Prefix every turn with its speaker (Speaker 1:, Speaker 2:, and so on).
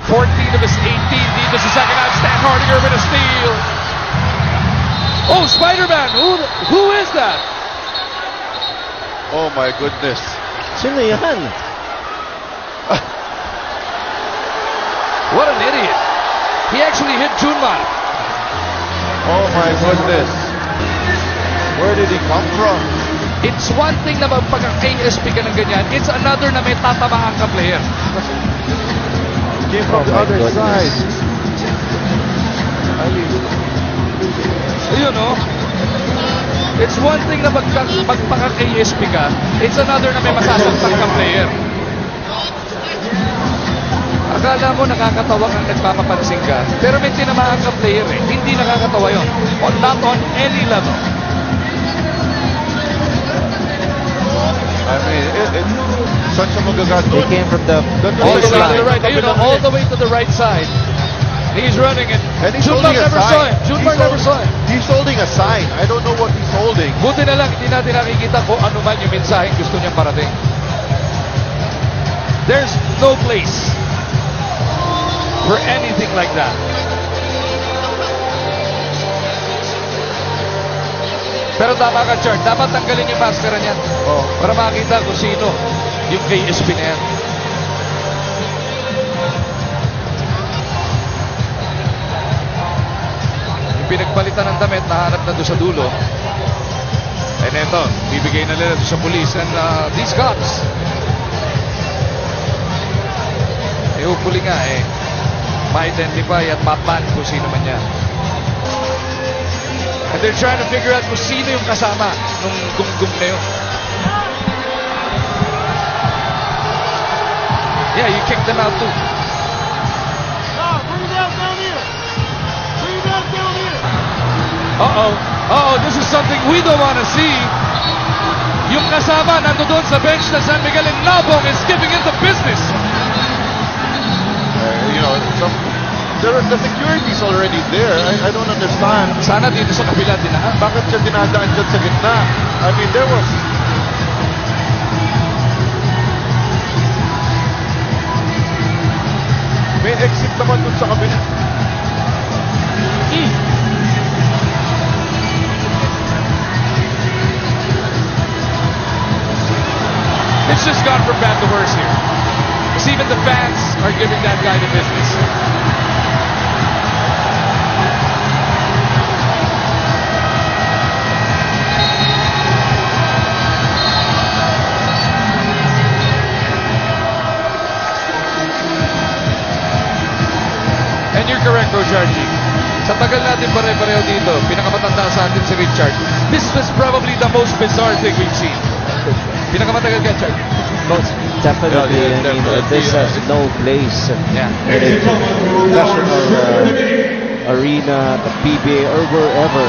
Speaker 1: 14 of his 18 dito sa second half. Stan Hardinger with a steal. Oh, Spider-Man! Who is that?
Speaker 2: Oh my goodness.
Speaker 3: Sino yan?
Speaker 1: What an idiot. He actually hit Junmar.
Speaker 2: Oh my goodness. Where did he come from?
Speaker 1: It's one thing na magpagka-KSP ka ng ganyan. It's another na may tatamaan ka player.
Speaker 2: Came from the
Speaker 3: my
Speaker 2: other
Speaker 3: goodness.
Speaker 2: side. I mean,
Speaker 1: You know, it's one thing na magpaka-KSP ka. It's another na may masasaktan ka player. Akala mo nakakatawa kang nagpapapansin ka, pero may tinamaan ka player eh. Hindi nakakatawa yun. Not on any level.
Speaker 2: I mean, it's such a magagat.
Speaker 3: They came from the
Speaker 1: All the way to the
Speaker 3: baseline.
Speaker 1: right. You know, all the way to the right side. He's running it.
Speaker 2: And he's
Speaker 1: Junmar
Speaker 2: holding a
Speaker 1: never saw
Speaker 2: sign.
Speaker 1: it. Junmar never saw it.
Speaker 2: He's holding a sign. I don't know what he's holding.
Speaker 1: Buti na lang, hindi natin nakikita kung ano man yung mensaheng gusto niyang parating. There's no place for anything like that. Pero tama ka, Chart. Dapat tanggalin yung maskara niya.
Speaker 2: Oh.
Speaker 1: Para makita kung sino yung KSP na yan. Yung pinagpalitan ng damit, nahanap na doon sa dulo. And eto, bibigay na nila doon sa police and these cops. Eh, hopefully nga eh, ma-identify at ma-ban kung sino man yan. And they're trying to figure out kung sino yung kasama nung gunggong na yun. Yeah, you kicked them out too.
Speaker 4: Bring it down here. Bring it down here.
Speaker 1: Uh-oh. Uh-oh, this is something we don't want to see. Yung kasama nandoon sa bench na San Miguel and Nabong is giving into business.
Speaker 2: You know, the security's already there. I don't understand.
Speaker 1: Sana dito sa kabila din ha.
Speaker 2: Bakit siya dinadaan dyan sa gitna? I mean, there was... May exit naman dun sa kabila.
Speaker 1: It's just gone from bad to worse here. Because even the fans are giving that guy the business. And you're correct, Coach Archie. Sa tagal natin pare-pareho dito, pinakamatanda sa atin si Richard. This was probably the most bizarre thing we've seen. Pinakamatagal ka, Richard.
Speaker 3: Most definitely.
Speaker 2: Yeah,
Speaker 3: I mean,
Speaker 2: definitely.
Speaker 3: this has no place
Speaker 1: Yeah.
Speaker 3: in a professional arena, the PBA, or wherever.